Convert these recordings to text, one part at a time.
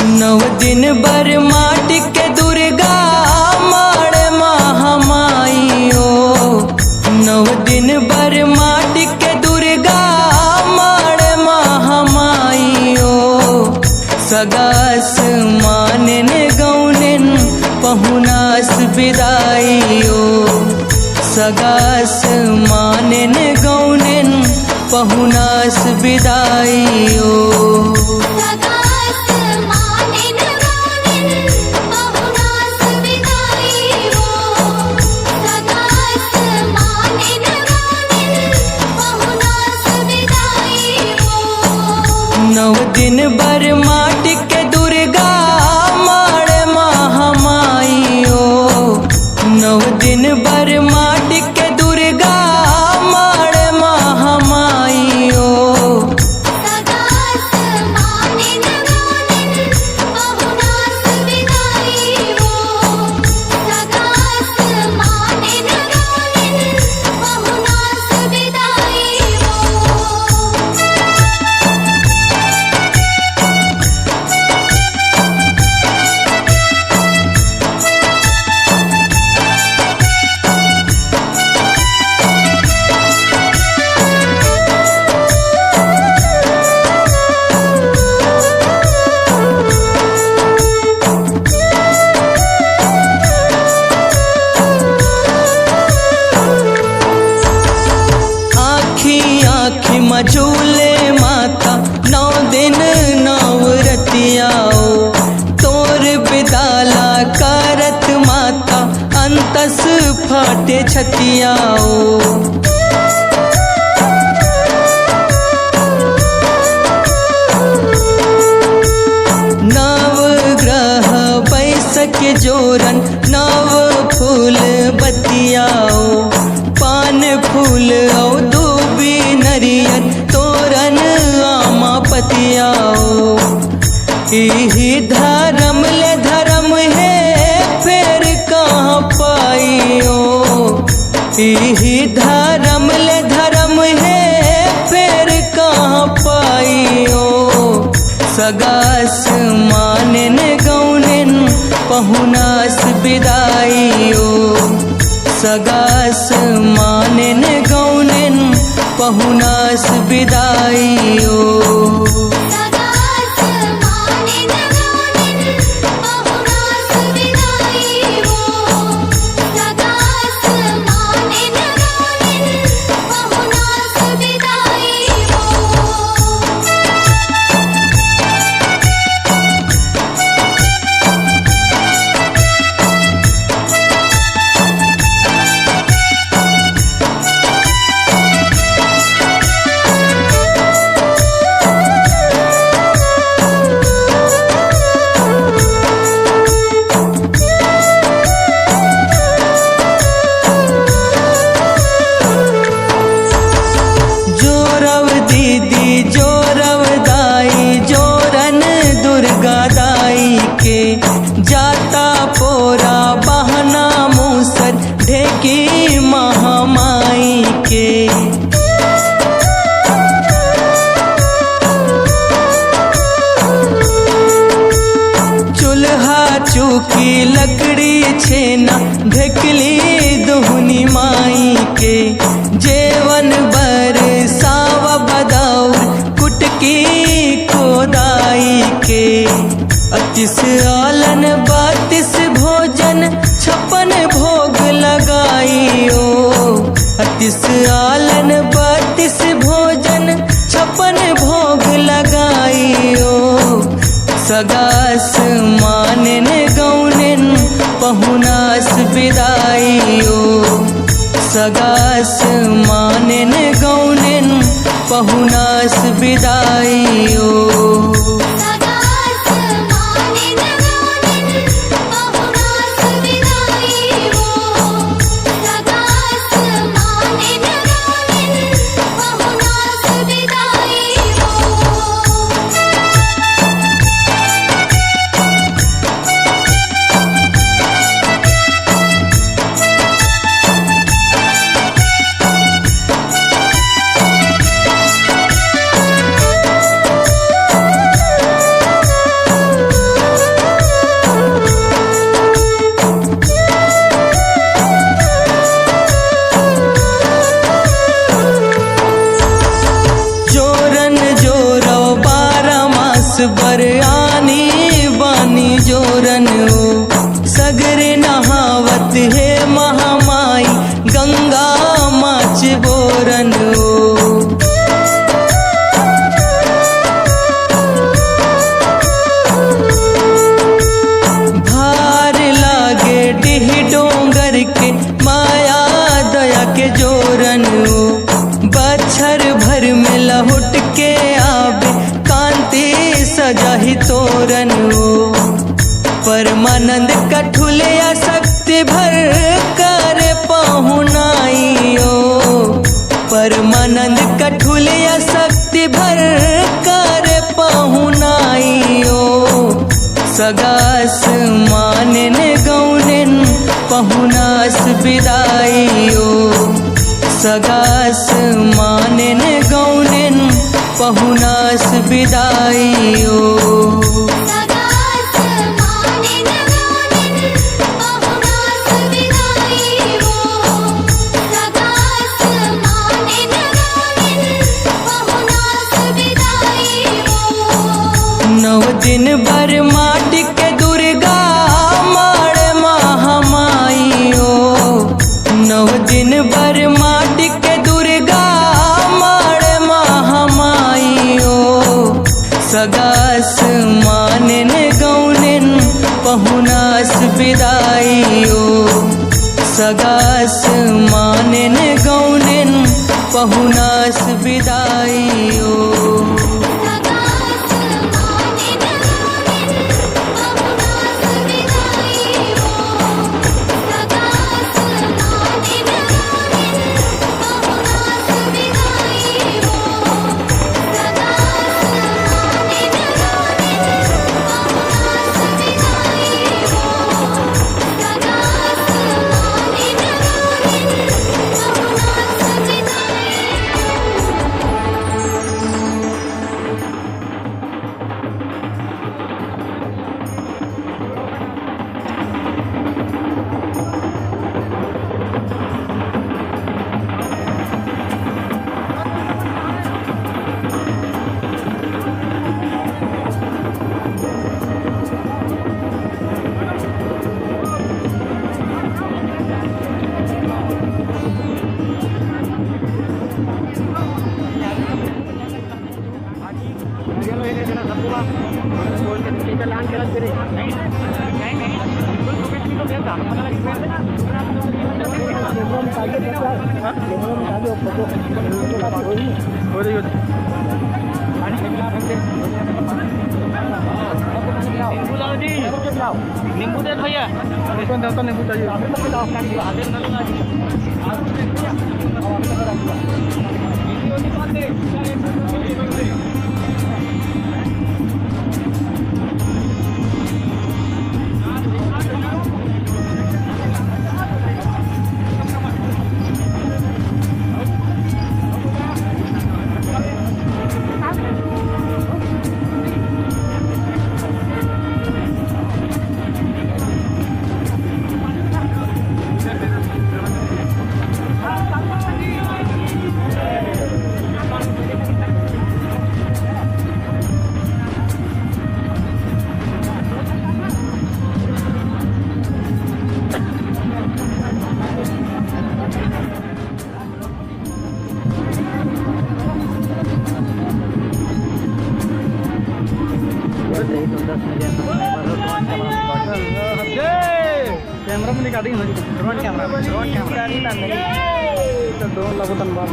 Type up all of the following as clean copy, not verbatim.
नव दिन बर माटी के दुर्गा माड़ महामाइयो। नव दिन बर माटी के दुर्गा माड़ महामाइयो। सगास मानन गौनन पहुनास विदाइयो। सगास मानन गौनन पहुनास विदाइयो। नव दिन बर माटी के दुर्गा माड़ महामाइयो। नव दिन बर माटी के दुर्गा माड़ महामाइयो। झूले माता 9 दिन 9 रतियाओ। तोर बिदाला करत माता अंतस फाटे छतियाओ। नव ग्रह बैसक जोरन 9 फूल बतियाओ। पान फूल औ दूबी नरियन तोरन आमा पतियाओ। इही धर्म ले धर्म है फिर कहाँ पाइयो। इही धर्म ले धर्म है फिर कहाँ पाइयो। सगास मानन गौनन पहुनास विदाइयो। सगास मानन गौनन पहुनास विदाइयो। जाता पोरा बहना मूसर ढेकी महामाई के। चूल्हा चूकी लकड़ी छेना ढेकली दुहनी माई के। जेवन बर सावा बदाऊर कुटकी कोदाई के। 31 आलन 32 भोजन 56 भोग लगाइयो। 31 आलन 32 भोजन 56 भोग लगाइयो। सगास मानन गौनन पहुनास विदाइयो। सगास मानन गौनन पहुनास विदाइयो। पर आनी बानी जोरन ओ सगरे नहावत है महामाई गंगा माच बोरन ओ भार लागे डिह डोंगर के माया दया के जोरन ओ बच्छर भर में लहुट के आवे कांति सजाही तोरन ओ परमानंद कठुलिया शक्ति भर कर पहुनाई ओ परमानंद कठुलिया शक्ति भर कर पहुनाई ओ सगास मानन गौनन पहुनास विदाई ओ सगास मानन गौनन पहुनास विदाई ओ नव दिन भर माटी के दुर्गा माड़ महामाई ओ नव दिन भर माटी के दुर्गा माड़ महामाई ओ सगास मानन गौनन पहुनास विदाई ओ सगास मानन गौनन पहुनास विदाई ओ नींबू दे भैया नींबू कैमरा में निकाली ड्रोन कैमरा ड्रोन लगोतन बार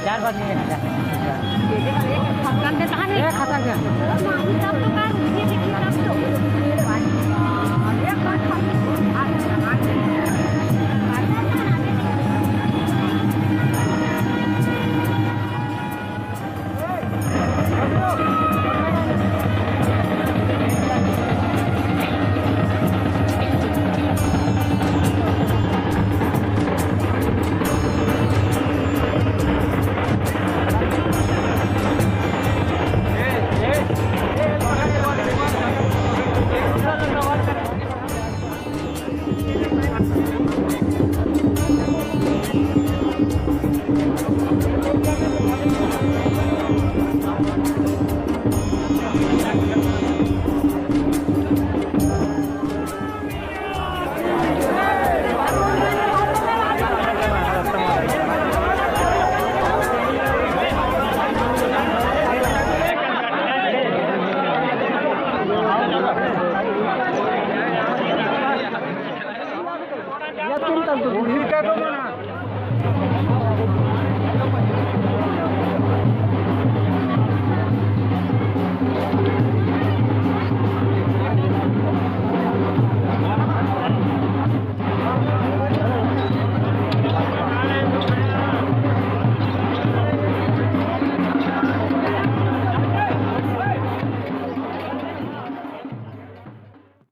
चार बार नहीं खाता क्या या तीन तंतु